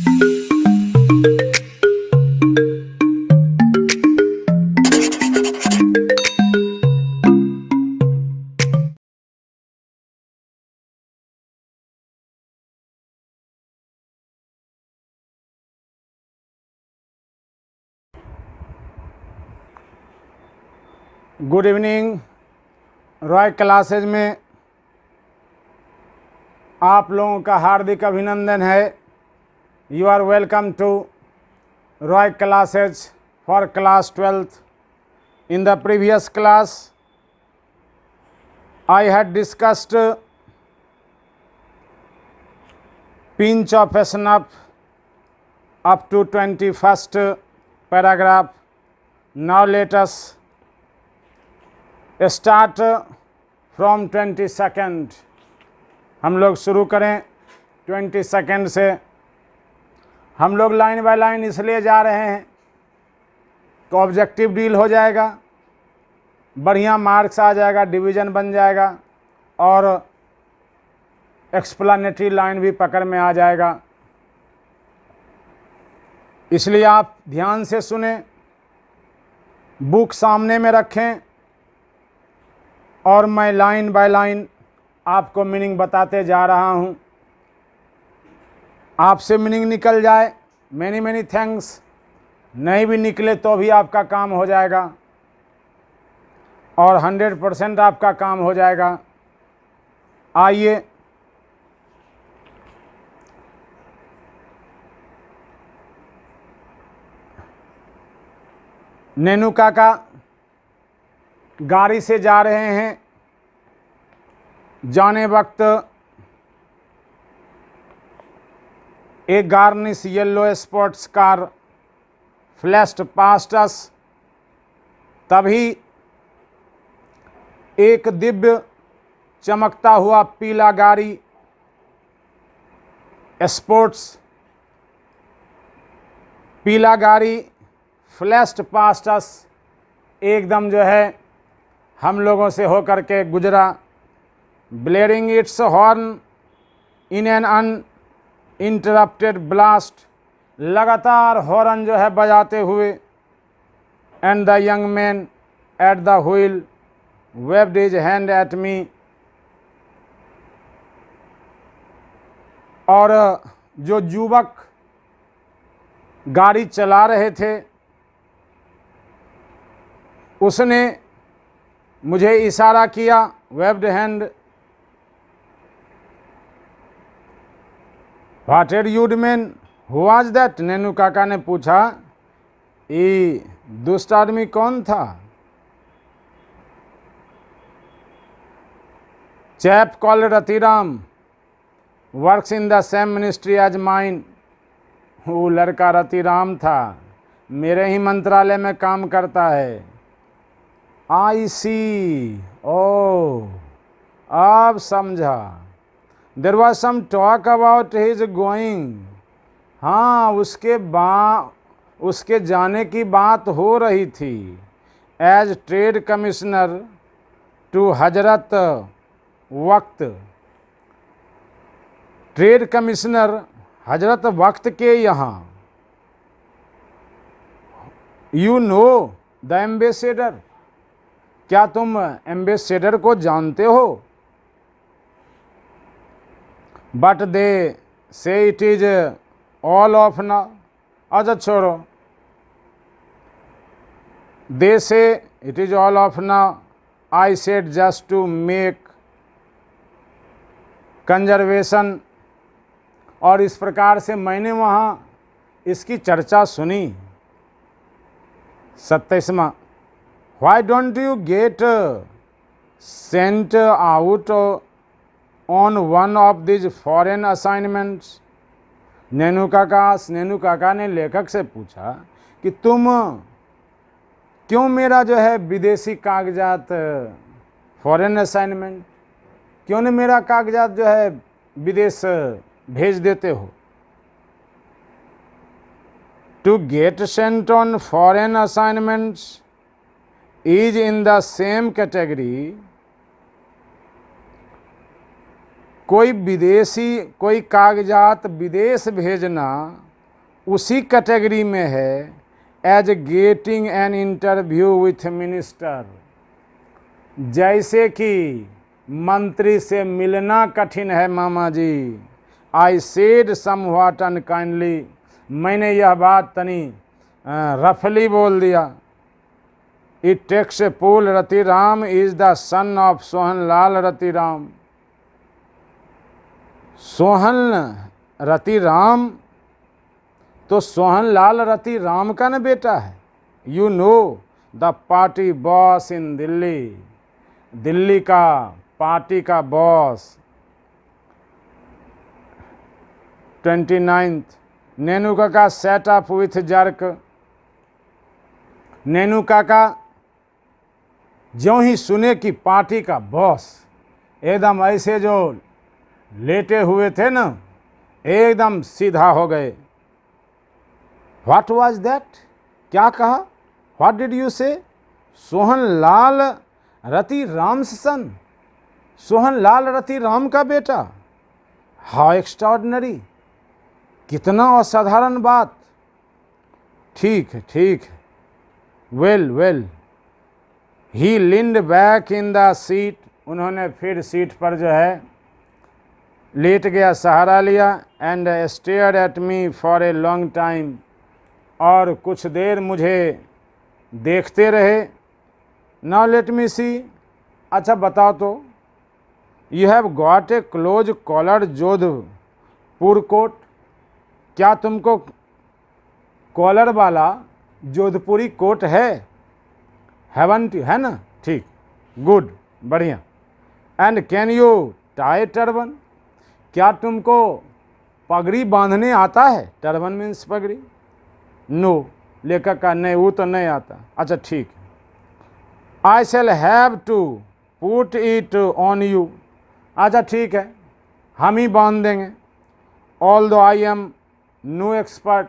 Good evening. Roy classes में आप लोगों का हार्दिक अभिनंदन है। You are welcome to Roy classes for class 12th। In the previous class, I had discussed pinch of a snuff up to 21st paragraph. Now let us start from 22nd। हम लोग शुरू करें 22nd से। हम लोग लाइन बाय लाइन इसलिए जा रहे हैं तो ऑब्जेक्टिव डील हो जाएगा, बढ़िया मार्क्स आ जाएगा, डिवीज़न बन जाएगा और एक्सप्लेनेटरी लाइन भी पकड़ में आ जाएगा। इसलिए आप ध्यान से सुने, बुक सामने में रखें और मैं लाइन बाय लाइन आपको मीनिंग बताते जा रहा हूँ। आपसे मीनिंग निकल जाए, मैनी मैनी थैंक्स। नहीं भी निकले तो भी आपका काम हो जाएगा और 100% आपका काम हो जाएगा। आइए नैनू काका गाड़ी से जा रहे हैं। जाने वक्त एक garnish yellow sports car flashed past us. तभी एक दिव्य चमकता हुआ पीला गाड़ी स्पोर्ट्स पीला गाड़ी फ्लैश्ड पास्ट अस एकदम जो है हम लोगों से होकर के गुजरा। Blaring its horn in an uninterrupted blast, लगातार हॉर्न जो है बजाते हुए। And the young man at the wheel waved his hand at me. और जो युवक गाड़ी चला रहे थे उसने मुझे इशारा किया, waved hand. What a rude man, who was that? Nainu Kaka ने पूछा, ये दुष्ट आदमी कौन था? Chap called Ratiram works in the same ministry as mine. वो लड़का रतिराम था, मेरे ही मंत्रालय में काम करता है। आई सी, ओ अब समझा। There was some talk about his going. हाँ, उसके जाने की बात हो रही थी। As trade commissioner to Hazrat वक्त। ट्रेड कमिश्नर हजरत वक्त के यहाँ। यू नो द एम्बेसडर, क्या तुम एम्बेसडर को जानते हो? But they say it is all off now. अच्छा छोड़ो, they say it is all off now. I said just to make conversation. और इस प्रकार से मैंने वहाँ इसकी चर्चा सुनी। 27वां, Why don't you get sent out on one of these foreign assignments? Nainu Kaka ने लेखक से पूछा कि तुम क्यों मेरा जो है विदेशी कागजात, फॉरेन असाइनमेंट, क्यों नहीं मेरा कागजात जो है विदेश भेज देते हो? To get sent on foreign assignments is in the same category। कोई कागजात विदेश भेजना उसी कैटेगरी में है as getting an interview with minister. जैसे कि मंत्री से मिलना कठिन है मामा जी। आई सेड समव्हाट अनकाइंडली, मैंने यह बात तनी रफली बोल दिया। It takes a pull, Ratiram is the son of Sohanlal Ratiram. Sohan Ratiram तो सोहनलाल रतिराम का न बेटा है। You know the party boss in Delhi, Delhi का पार्टी का boss. 29 Nainu Kaka sat up with jerk. Nenu काका ज्यों ही सुने कि पार्टी का बॉस, एकदम ऐसे जो लेटे हुए थे ना, एकदम सीधा हो गए। What was that? क्या कहा? व्हाट डिड यू से? सोहनलाल रतिराम्स सन, सोहनलाल रतिराम का बेटा। हाउ एक्स्ट्राऑर्डिनरी, कितना असाधारण बात। ठीक है, ठीक है। Well well. He leaned back in the seat, उन्होंने फिर सीट पर जो है लेट गया, सहारा लिया। And stared at me for a long time, और कुछ देर मुझे देखते रहे। नाउ लेट मी सी, अच्छा बताओ तो, you have got a close collar Jodhpur coat, क्या तुमको कॉलर वाला जोधपुरी कोट है? हैवंट, है ना? ठीक, गुड, बढ़िया। And can you tie turban, क्या तुमको पगड़ी बांधने आता है? टर्बन मीन्स पगड़ी। नो, लेखक का नहीं, वो तो नहीं आता। अच्छा ठीक है। I shall have to put it on you, अच्छा ठीक है, हम ही बांध देंगे। ऑल दो आई एम नो एक्सपर्ट,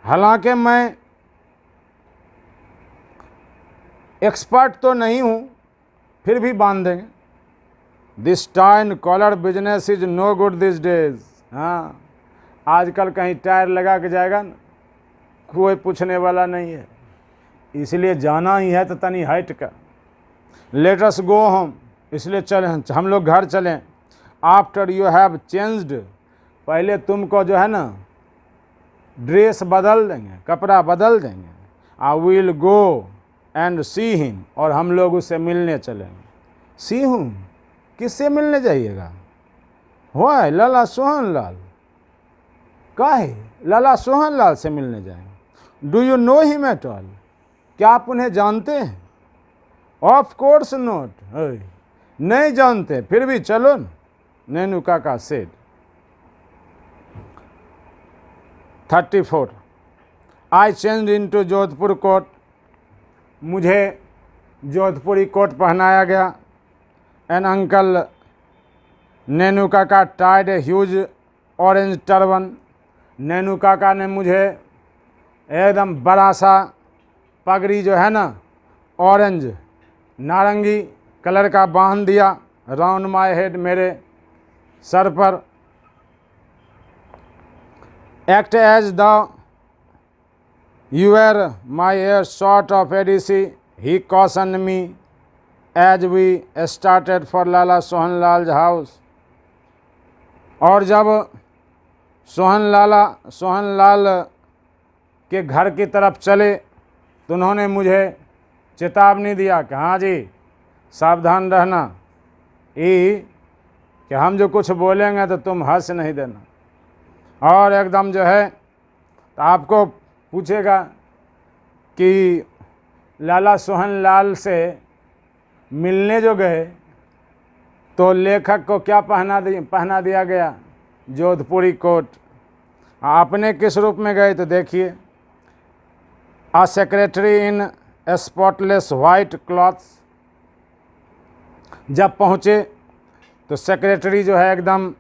हालांकि मैं एक्सपर्ट तो नहीं हूँ, फिर भी बांध देंगे। This tie and collar business is no good this days. हाँ, आजकल कहीं टायर लगा के जाएगा ना, कोई पूछने वाला नहीं है, इसलिए जाना ही है तो तनी हट कर। लेट अस गो होम, इसलिए चलें, हम लोग घर चलें। आफ्टर यू हैव चेंज्ड, पहले तुमको जो है ना ड्रेस बदल देंगे, कपड़ा बदल देंगे। I will go and see him, और हम लोग उससे मिलने चलेंगे। सी हूँ, किससे मिलने जाइएगा? वाह, लाला सोहनलाल। काहे लाला सोहनलाल से मिलने जाएंगे? Do you know him at all, क्या आप उन्हें जानते हैं? ऑफ कोर्स नॉट, नहीं जानते, फिर भी चलो न, Nenu Kaka said. 34 I change into Jodhpur coat, मुझे जोधपुरी कोट पहनाया गया। An uncle Nenu Kaka tied a huge orange turban, Nenu Kaka ने मुझे एकदम बड़ा सा पगड़ी जो है ना ऑरेंज नारंगी कलर का बांध दिया राउंड माई हेड, मेरे सर पर। Act as the you are my uh sort of ADC, he caution me as we started for Lala Sohanlal house. और जब सोहनलाल के घर की तरफ चले तो उन्होंने मुझे चेतावनी दिया कि हाँ जी सावधान रहना, ये कि हम जो कुछ बोलेंगे तो तुम हंस नहीं देना। और एकदम जो है तो आपको पूछेगा कि लाला सोहनलाल से मिलने जो गए तो लेखक को क्या पहना दिया गया? जोधपुरी कोट। आपने किस रूप में गए तो देखिए, a secretary in spotless white clothes. जब पहुँचे तो सेक्रेटरी जो है एकदम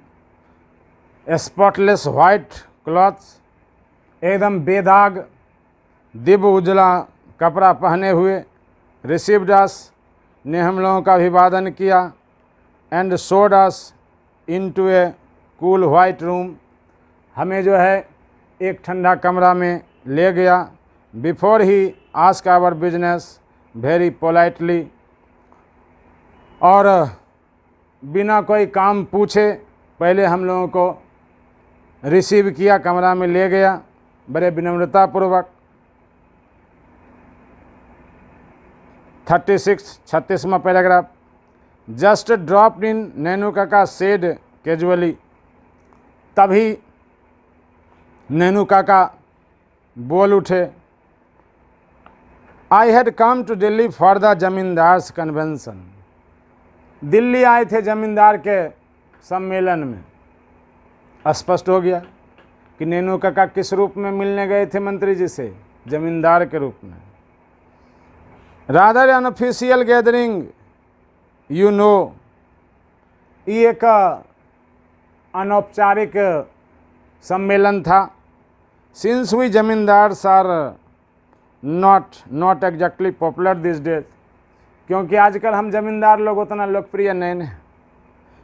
स्पॉटलेस वाइट क्लॉथ्स, एकदम बेदाग दिव्य उजला कपड़ा पहने हुए, रिसीव्ड अस, ने हम लोगों का अभिवादन किया। And showed us into a cool white room, हमें जो है एक ठंडा कमरा में ले गया। Before he ask our business very politely, और बिना कोई काम पूछे पहले हम लोगों को रिसीव किया, कमरा में ले गया बड़े विनम्रतापूर्वक। 36वां paragraph, just dropped in, Nainu Kaka said casually. तभी नैनू काका बोल उठे, I had come to Delhi for the zamindars convention. Delhi आए थे जमींदार के सम्मेलन में। स्पष्ट हो गया कि नैनू काका किस रूप में मिलने गए थे मंत्री जी से, जमींदार के रूप में। Rather unofficial gathering, you know, ये एक अनौपचारिक सम्मेलन था। Since we zamindars are not exactly popular this days, क्योंकि आजकल हम जमींदार लोग उतना लोकप्रिय नहीं हैं।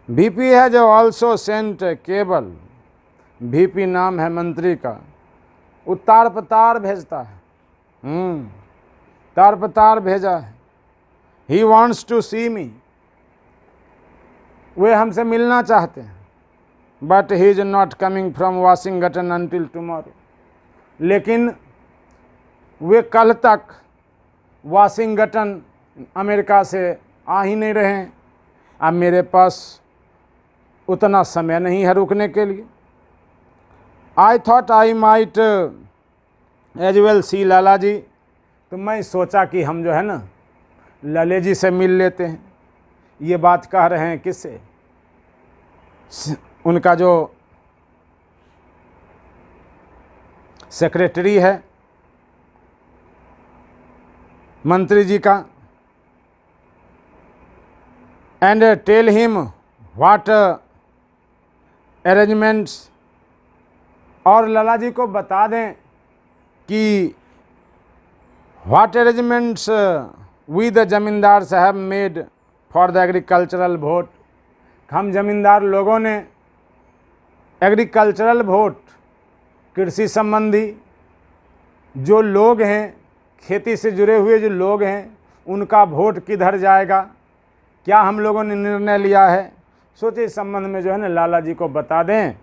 VP है जो ऑल्सो सेंट केबल, VP नाम है मंत्री का, वो तार पतार भेजता है। तार पतार भेजा है। ही वॉन्ट्स टू सी मी, वे हमसे मिलना चाहते हैं। But he is not coming from Washington until tomorrow, लेकिन वे कल तक वाशिंगटन अमेरिका से आ ही नहीं रहे हैं। अब मेरे पास उतना समय नहीं है रुकने के लिए। I thought I might as well see Lala ji, तो मैं सोचा कि हम जो है ना लाले जी से मिल लेते हैं। ये बात कह रहे हैं किससे? उनका जो सेक्रेटरी है मंत्री जी का। And tell him what arrangements, और लाला जी को बता दें कि what arrangements we the zamindar have made for the agricultural vote. हम जमींदार लोगों ने एग्रीकल्चरल वोट, कृषि संबंधी जो लोग हैं, खेती से जुड़े हुए जो लोग हैं, उनका वोट किधर जाएगा, क्या हम लोगों ने निर्णय लिया है। सोचे इस संबंध में जो है ना लाला जी को बता दें,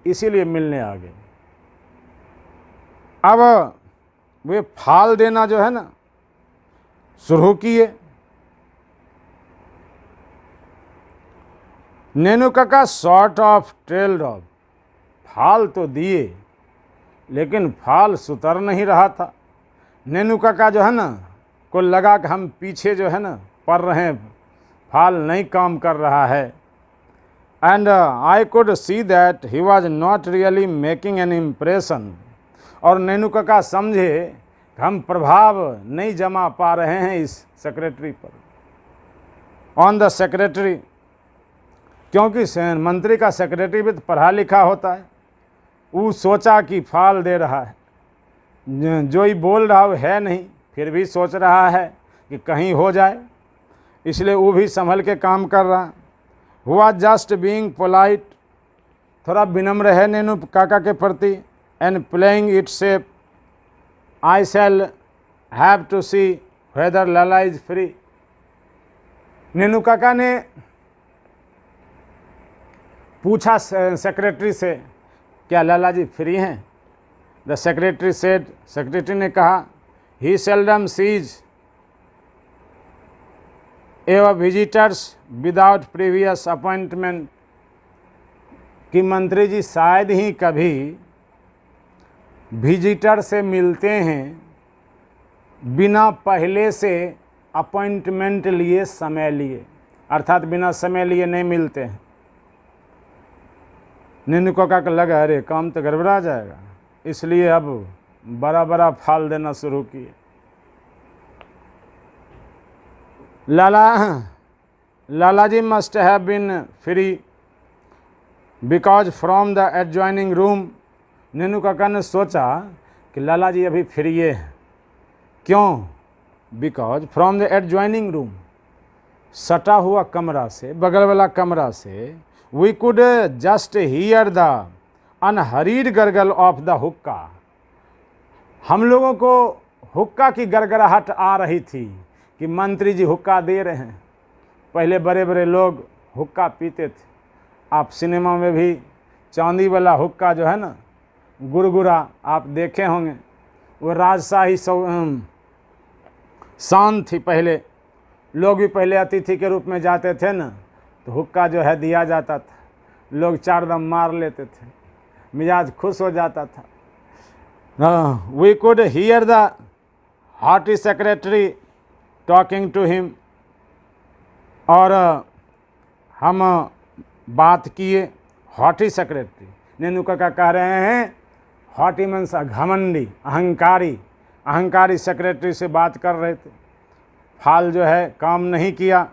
इसीलिए मिलने आ गए। अब वे फाल देना जो है ना शुरू किए। नैनू काका शॉर्ट ऑफ ट्रेल्ड ऑफ, फाल तो दिए लेकिन फाल सुतर नहीं रहा था। नैनू काका जो है ना को लगा कि हम पीछे जो है ना पड़ रहे हैं, फाल नहीं काम कर रहा है। And I could see that he was not really making an impression, और नैनू काका समझे कि हम प्रभाव नहीं जमा पा रहे हैं इस सेक्रेटरी पर, ऑन द सेक्रेटरी, क्योंकि मंत्री का सेक्रेटरी भी तो पढ़ा लिखा होता है। वो सोचा कि फाल दे रहा है, जो ही बोल रहा है नहीं, फिर भी सोच रहा है कि कहीं हो जाए, इसलिए वो भी संभल के काम कर रहा। हुआ जस्ट बीइंग पोलाइट, थोड़ा विनम्र है नैनू काका के प्रति। And playing it safe, I shall have to see whether Lala is free. Nainu Kaka ने पूछा सेक्रेटरी से, क्या लाला जी फ्री हैं? द सेक्रेटरी सेड, सेक्रेटरी ने कहा, he seldom sees ever visitors without previous appointment, कि मंत्री जी शायद ही कभी विजिटर से मिलते हैं बिना पहले से अपॉइंटमेंट लिए, समय लिए, अर्थात बिना समय लिए नहीं मिलते हैं। नैनू काका को लगा अरे काम तो गड़बड़ा जाएगा, इसलिए अब बड़ा बड़ा फाल देना शुरू किए। Lala ji must have been free because from the adjoining room. Nainu Kaka ने सोचा कि लाला जी अभी फ्री हैं, क्यों? Because from the adjoining room, सटा हुआ कमरा से, बगल वाला कमरा से, we could just hear the unhurried gurgle of the hookah. हम लोगों को हुक्का की गरगराहट आ रही थी कि मंत्री जी हुक्का दे रहे हैं। पहले बड़े बड़े लोग हुक्का पीते थे। आप सिनेमा में भी चांदी वाला हुक्का जो है ना, गुरगुरा, आप देखे होंगे। वो राजशाही शान थी। पहले लोग भी पहले अतिथि के रूप में जाते थे ना, तो हुक्का जो है दिया जाता था, लोग चार दम मार लेते थे, मिजाज खुश हो जाता था। We could hear the haughty secretary talking to him, और हम बात किए। हॉटी सेक्रेटरी नेनू काका कह रहे हैं, हॉटी मीन्स घमंडी, अहंकारी सेक्रेटरी से बात कर रहे थे। फाल जो है काम नहीं किया,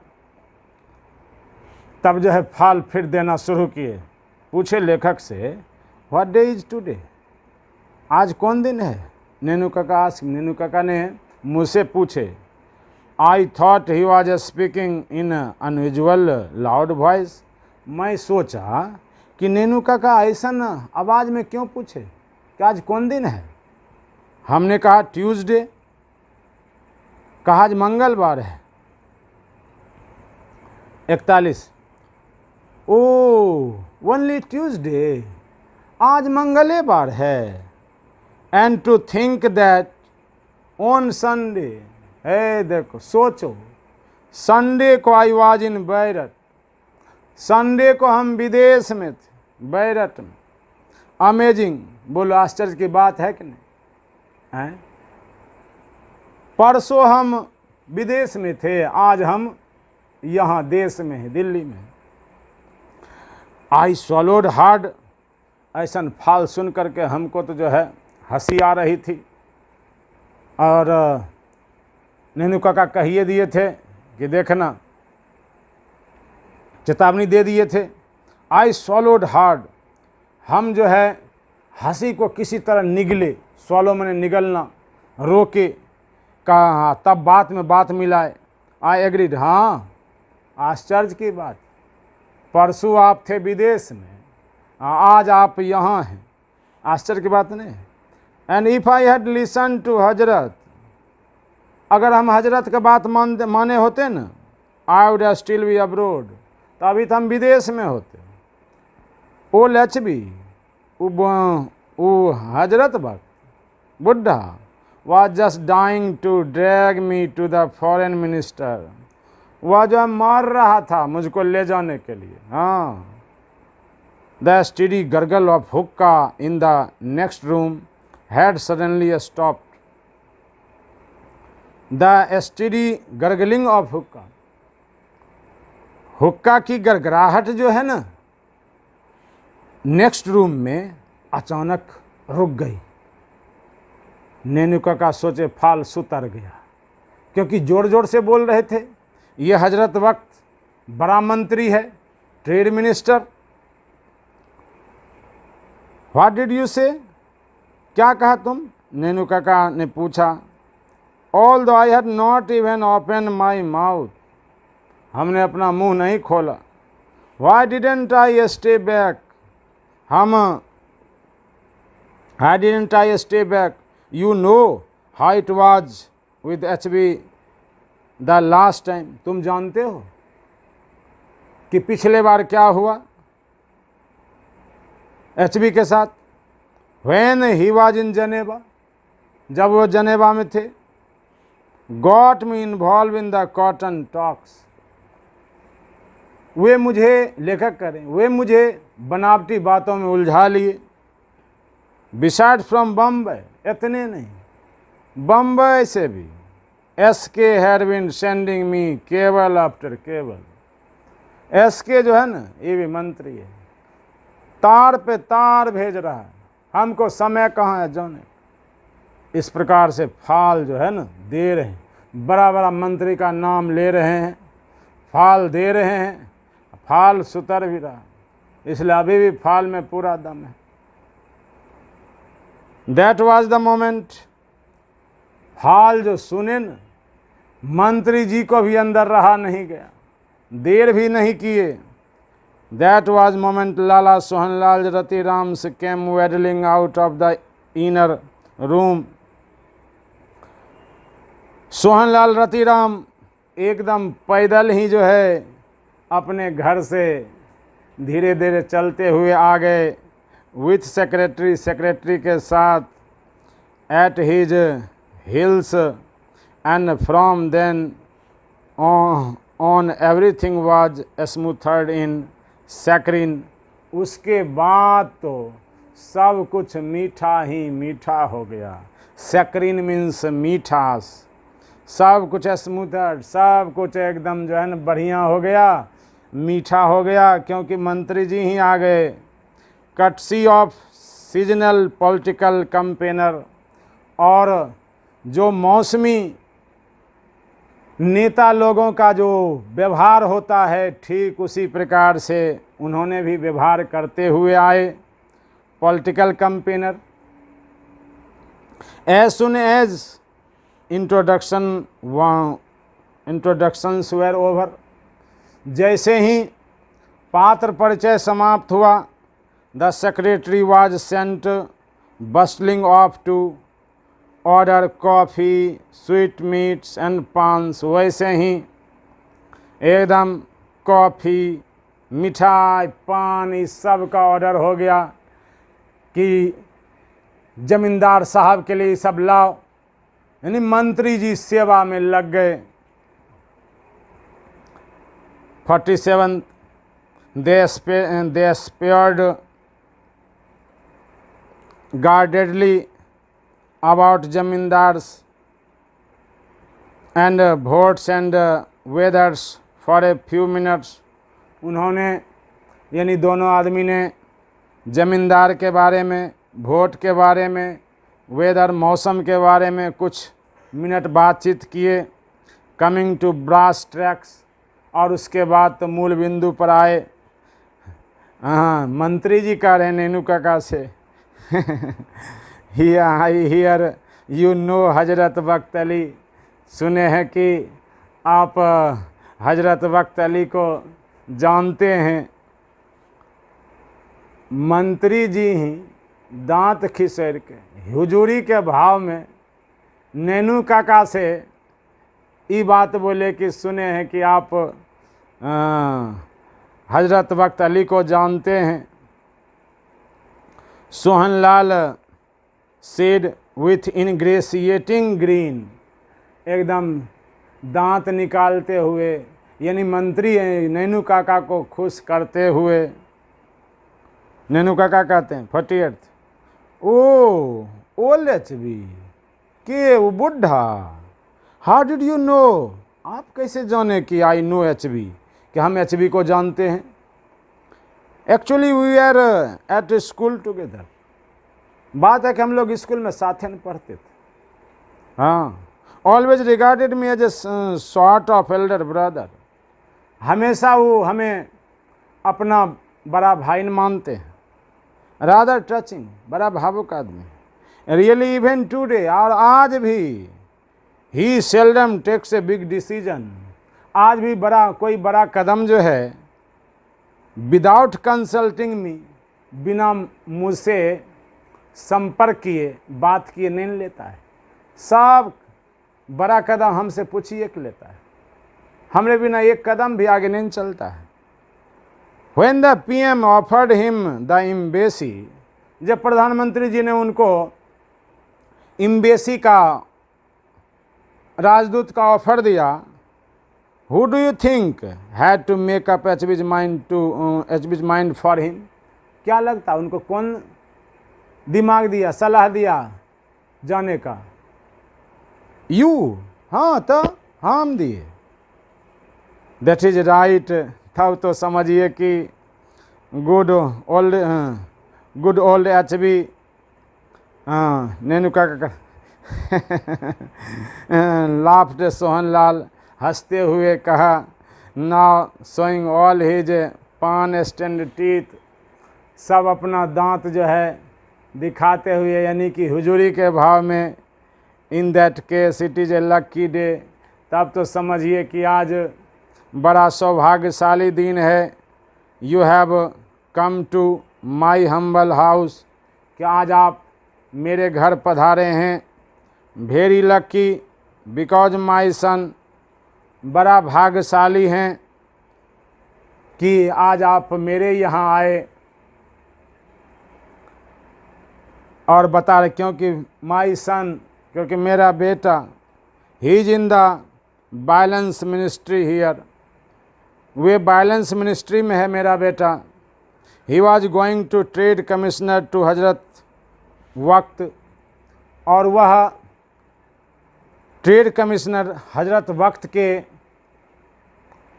तब जो है फाल फिर देना शुरू किए। पूछे लेखक से, व्हाट डे इज टुडे, आज कौन दिन है? नेनू काका ने मुझसे पूछे। I thought he was speaking in unusual loud voice. मैं सोचा कि नेनू काका ऐसा न आवाज़ में क्यों पूछे कि आज कौन दिन है। हमने कहा ट्यूसडे, कहा आज मंगलवार है। 41, ओह ओनली ट्यूसडे, आज मंगलवार है। And to think that on Sunday, है देखो सोचो, संडे को I was in Beirut, Sunday को हम विदेश में थे, बैरट में। अमेजिंग, बोलो आश्चर्य की बात है कि नहीं है? परसों हम विदेश में थे, आज हम यहाँ देश में हैं, दिल्ली में। आई स्वॉलोड हार्ड, ऐसा फाल सुन करके हमको तो जो है हंसी आ रही थी। और नेनू काका कहिए दिए थे कि देखना, चेतावनी दे दिए थे। आई स्वॉलोड हार्ड, हम जो है हंसी को किसी तरह निगले, स्वॉलो मैंने निगलना, रोके, कहा तब बात में बात मिलाए। आई एग्रीड, हाँ आश्चर्य की बात, परसों आप थे विदेश में, आज आप यहाँ हैं, आश्चर्य की बात नहीं। And if I had listen to Hazrat, अगर हम हजरत का बात माने होते ना, I would still be abroad, तो अभी तो हम विदेश में होते। ओ लचबी, वो हजरत वक्त बुढ़ा was just dying to drag me to the foreign minister, वह जो मार रहा था मुझको ले जाने के लिए। हाँ, the steady gurgle of hookah in the next room had suddenly stopped. The steady gurgling of hookah, हुक्का की गरगराहट जो है ना, नेक्स्ट रूम में अचानक रुक गई। नेनू काका सोचे फाल सुतर गया, क्योंकि जोर जोर से बोल रहे थे। ये हजरत वक्त बड़ा मंत्री है, trade minister. What did you से, क्या कहा तुम? नेनू काका ने पूछा। ऑल दो I had not even open my mouth, हमने अपना मुंह नहीं खोला। Why didn't I stay back, Why didn't I stay back? You know how it was with HB the last time. तुम जानते हो कि पिछले बार क्या हुआ HB के साथ? When he was in Geneva, जब वो जनेवा में थे। Got me involved in the cotton talks. वे मुझे, लेखक करें, वे मुझे बनावटी बातों में उलझा लिए। बिसाइड फ्रॉम बम्बई, इतने नहीं, बम्बई से भी SK had been sending me cable after cable. SK जो है ना, ये भी मंत्री है, तार पे तार भेज रहा है, हमको समय कहाँ है जाने। इस प्रकार से फाल जो है ना दे रहे हैं, बड़ा बड़ा मंत्री का नाम ले रहे हैं, फाल दे रहे हैं, फाल सुतर भी रहा, इसलिए अभी भी फाल में पूरा दम है। दैट वाज द मोमेंट, फाल जो सुने न, मंत्री जी को भी अंदर रहा नहीं गया, देर भी नहीं किए। That was moment Lala Sohanlal Ratirams came waddling out of the inner room. Sohanlal Ratiram एकदम पैदल ही जो है अपने घर से धीरे धीरे चलते हुए आ गए, विथ सेक्रेटरी के साथ at his heels, and from then on everything was smothered in saccharine. उसके बाद तो सब कुछ मीठा ही मीठा हो गया। सैकरिन मीन्स मीठास। सब कुछ स्मूथर, सब कुछ एकदम जो है ना बढ़िया हो गया, मीठा हो गया, क्योंकि मंत्री जी ही आ गए। Courtesy of seasonal political campaigner, और जो मौसमी नेता लोगों का जो व्यवहार होता है ठीक उसी प्रकार से उन्होंने भी व्यवहार करते हुए आए। Political campaigner. As soon as introductions were over, जैसे ही पात्र परिचय समाप्त हुआ, the secretary was sent bustling off to order coffee, sweet meats and paans. वैसे ही एकदम कॉफ़ी, मिठाई, पान, इस सब का ऑर्डर हो गया कि जमींदार साहब के लिए सब लाओ। यानी मंत्री जी सेवा में लग गए। 47 they spared guardedly about zamindars and votes and weathers for a few minutes। उन्होंने यानी दोनों आदमी ने ज़मींदार के बारे में, वोट के बारे में, वेदर मौसम के बारे में कुछ मिनट बातचीत किए। कमिंग टू ब्रास ट्रैक्स, और उसके बाद तो मूल बिंदु पर आए। हाँ, मंत्री जी कह रहे हैं नैनू काका से हियर यू नो हजरत वक्त अली, सुने हैं कि आप हजरत वक्त अली को जानते हैं। मंत्री जी ही दांत खिसर के हुजूरी के भाव में नैनू काका से ये बात बोले कि सुने हैं कि आप हजरत वक्त अली को जानते हैं। सोहनलाल सेड विथ इनग्रेसिएटिंग ग्रीन, एकदम दांत निकालते हुए, यानी मंत्री नैनू काका को खुश करते हुए। नैनू काका कहते हैं 48, ओ ओल्ड एचबी के वो बुढ़ा, हाउ डिड यू नो, आप कैसे जाने कि आई नो एचबी, कि हम एचबी को जानते हैं। Actually we are at school together, बात है कि हम लोग स्कूल में साथ में पढ़ते थे। हाँ, always regarded me as a sort of elder brother, हमेशा वो हमें अपना बड़ा भाई मानते हैं। रादर टचिंग, बड़ा भावुक आदमी। रियली इवन टुडे, और आज भी he seldom takes a big decision, आज भी कोई बड़ा कदम जो है विदाउट कंसल्टिंग मी, बिना मुझसे संपर्क किए, बात किए नहीं लेता है। सब बड़ा कदम हमसे पूछिए कि लेता है, हमरे बिना एक कदम भी आगे नहीं चलता है। When the PM offered him the embassy, जब प्रधानमंत्री जी ने उनको एम्बेसी का, राजदूत का ऑफर दिया, who do you think had to make up HB's mind for him? क्या लगता उनको कौन दिमाग दिया, सलाह दिया जाने का? यू, हाँ तो हम दिए। That is right. तब तो समझिए कि गुड ओल्ड एचबी, नैनू काका लाफ्ड। सोहनलाल हंसते हुए कहा, नाउ शोइंग ऑल हिज पान स्टैंड टीथ, सब अपना दांत जो है दिखाते हुए, यानी कि हुजूरी के भाव में। In that case it is a lucky day, तब तो समझिए कि आज बड़ा सौभाग्यशाली दिन है। You have come to my humble house, कि आज आप मेरे घर पधारे हैं। Very lucky because my son, बड़ा भाग्यशाली हैं कि आज आप मेरे यहाँ आए। और बता रहे क्योंकि माई सन, क्योंकि मेरा बेटा, he is in the balance ministry here, वे बैलेंस मिनिस्ट्री में है मेरा बेटा। He was going to trade commissioner to Hazrat वक्त, और वह ट्रेड कमिश्नर हजरत वक्त के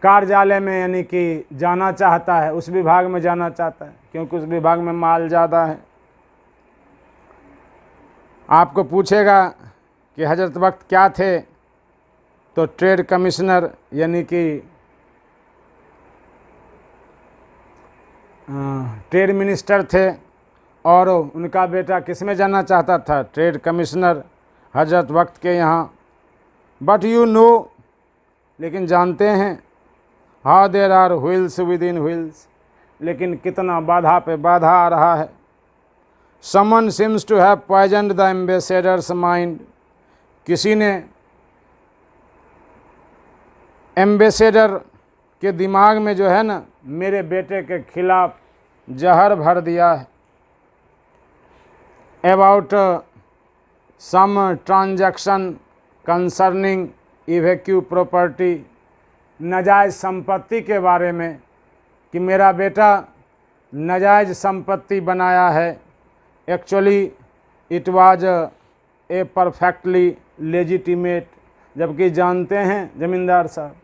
कार्यालय में यानी कि जाना चाहता है, उस विभाग में जाना चाहता है, क्योंकि उस विभाग में माल ज़्यादा है। आपको पूछेगा कि हजरत वक्त क्या थे, तो ट्रेड कमिश्नर यानी कि ट्रेड मिनिस्टर थे, और उनका बेटा किस में जाना चाहता था, ट्रेड कमिश्नर हजरत वक्त के यहाँ। बट यू नो, लेकिन जानते हैं, how there are wheels within wheels, लेकिन कितना बाधा पे बाधा आ रहा है। Someone seems to have poisoned the ambassador's mind, किसी ने एम्बेसडर के दिमाग में जो है ना मेरे बेटे के खिलाफ जहर भर दिया है। About some transaction concerning evacuee property, नाजायज़ संपत्ति के बारे में, कि मेरा बेटा नाजायज़ संपत्ति बनाया है। Actually it was a perfectly legitimate, जबकि जानते हैं जमींदार साहब,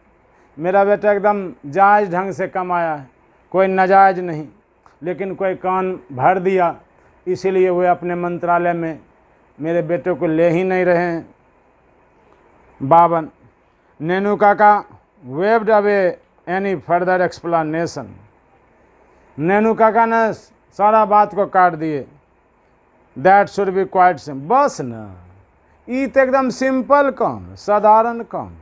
मेरा बेटा एकदम जायज़ ढंग से कमाया है, कोई नाजायज़ नहीं, लेकिन कोई कान भर दिया, इसीलिए वे अपने मंत्रालय में मेरे बेटे को ले ही नहीं रहे हैं। 52 नैनू काका waived away any further explanation, Nainu Kaka ने सारा बात को काट दिए। That should be quite simple, बस ना, ये तो एकदम सिंपल काम, साधारण काम।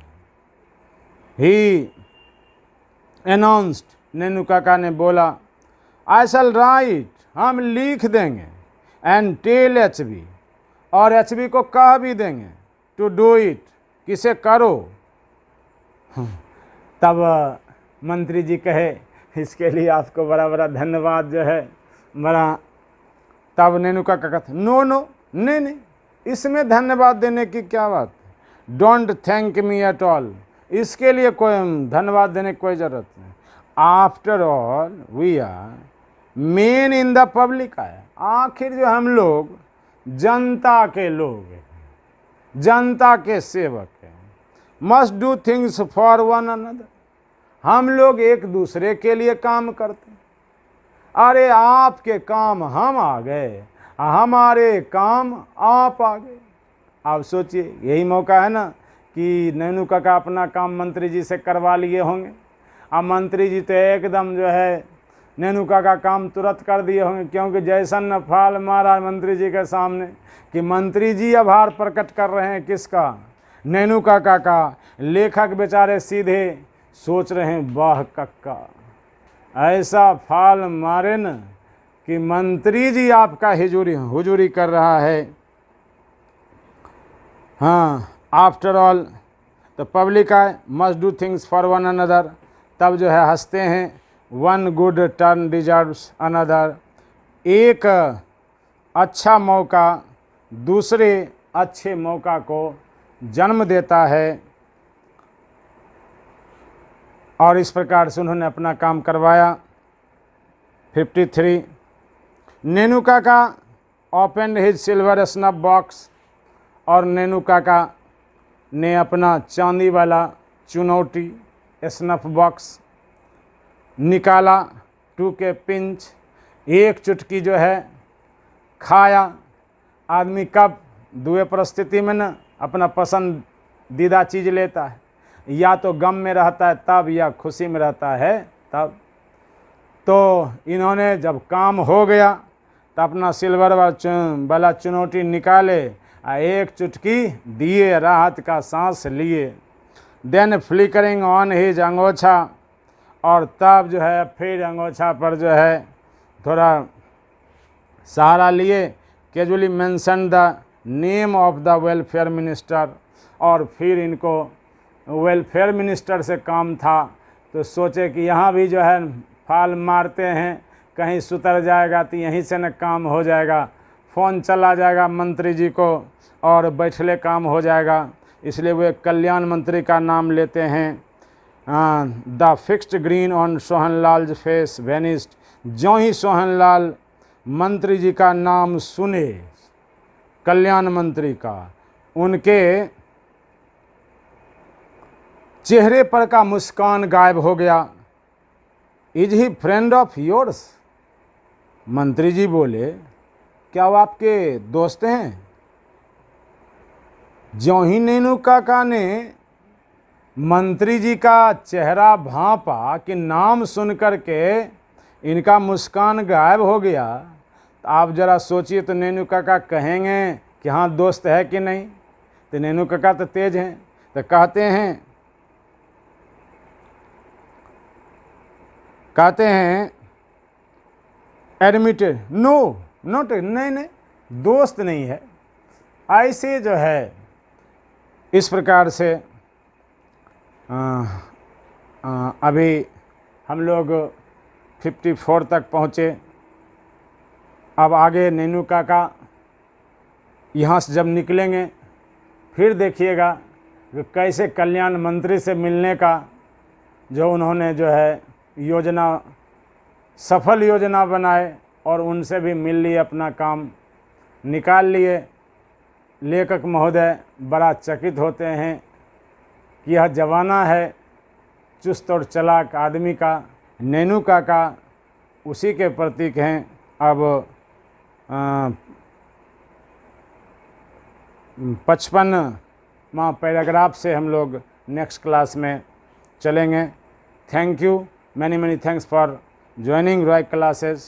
ही अनाउंस्ड, नैनू काका ने बोला, आई शैल राइट, हम लिख देंगे, एंड टेल एचबी, और एचबी को कह भी देंगे, टू डू इट, किसे करो। तब मंत्री जी कहे, इसके लिए आपको बड़ा बड़ा धन्यवाद जो है बड़ा। तब नैनू काका कहते, नो नो, नहीं नहीं, इसमें धन्यवाद देने की क्या बात है, don't thank me at all, इसके लिए कोई धन्यवाद देने की कोई ज़रूरत नहीं। After all we are men in the public eye, आखिर जो हम लोग जनता के लोग हैं, जनता के सेवक हैं। Must do things for one another, हम लोग एक दूसरे के लिए काम करते हैं। अरे आपके काम हम आ गए, हमारे काम आप आ गए। आप सोचिए, यही मौका है ना कि नैनू काका अपना काम मंत्री जी से करवा लिए होंगे। अब मंत्री जी तो एकदम जो है नैनू काका काम तुरंत कर दिए होंगे, क्योंकि जैसा न फाल मारा मंत्री जी के सामने कि मंत्री जी आभार प्रकट कर रहे हैं किसका, नैनू काका का। लेखक बेचारे सीधे सोच रहे हैं, वाह कक्का, ऐसा फाल मारे न कि मंत्री जी आपका हुजूरी कर रहा है। हाँ, after all the public I must do things for one another, तब जो है हंसते हैं। One good turn deserves another, एक अच्छा मौका दूसरे अच्छे मौका को जन्म देता है। और इस प्रकार से उन्होंने अपना काम करवाया। 53 नैनू काका open his silver snuff box, और नैनू काका ने अपना चांदी वाला चुनौती स्नफ बॉक्स निकाला। 2 के पिंच, एक चुटकी जो है खाया। आदमी कब दुए परिस्थिति में न अपना पसंदीदा चीज़ लेता है, या तो गम में रहता है तब, या खुशी में रहता है तब। तो इन्होंने जब काम हो गया तो अपना सिल्वर वाला चुनौती निकाले, एक चुटकी दिए, राहत का सांस लिए। देन फ्लिकरिंग ऑन हिज अंगोछा, और तब जो है फिर अंगोछा पर जो है थोड़ा सहारा लिए, casually mention the name of the welfare minister, और फिर इनको वेलफेयर मिनिस्टर से काम था तो सोचे कि यहाँ भी जो है फाल मारते हैं, कहीं सुतर जाएगा तो यहीं से न काम हो जाएगा, फ़ोन चला जाएगा मंत्री जी को और बैठले काम हो जाएगा। इसलिए वे कल्याण मंत्री का नाम लेते हैं। The fixed green on Sohanlal face vanished. ज्यों ही सोहनलाल मंत्री जी का नाम सुने, कल्याण मंत्री का, उनके चेहरे पर का मुस्कान गायब हो गया। Is he friend of yours? मंत्री जी बोले, क्या वो आपके दोस्त हैं? ज्यों ही नैनू काका ने मंत्री जी का चेहरा भांपा कि नाम सुन कर के इनका मुस्कान गायब हो गया, तो आप ज़रा सोचिए तो नैनू काका कहेंगे कि हाँ दोस्त है कि नहीं? तो नैनू काका तो तेज हैं, तो कहते हैं एडमिटेड, नो नोट, नहीं दोस्त नहीं है। ऐसे जो है इस प्रकार से अभी हम लोग 54 तक पहुँचे। अब आगे नैनू काका यहाँ से जब निकलेंगे फिर देखिएगा कि कैसे कल्याण मंत्री से मिलने का जो उन्होंने जो है योजना, सफल योजना बनाए और उनसे भी मिल लिए, अपना काम निकाल लिए। लेखक महोदय बड़ा चकित होते हैं कि यह जमाना है चुस्त और चालाक आदमी का। नैनू काका उसी के प्रतीक हैं। अब 55वां पैराग्राफ से हम लोग नेक्स्ट क्लास में चलेंगे। Thank you, many thanks for joining Roy classes.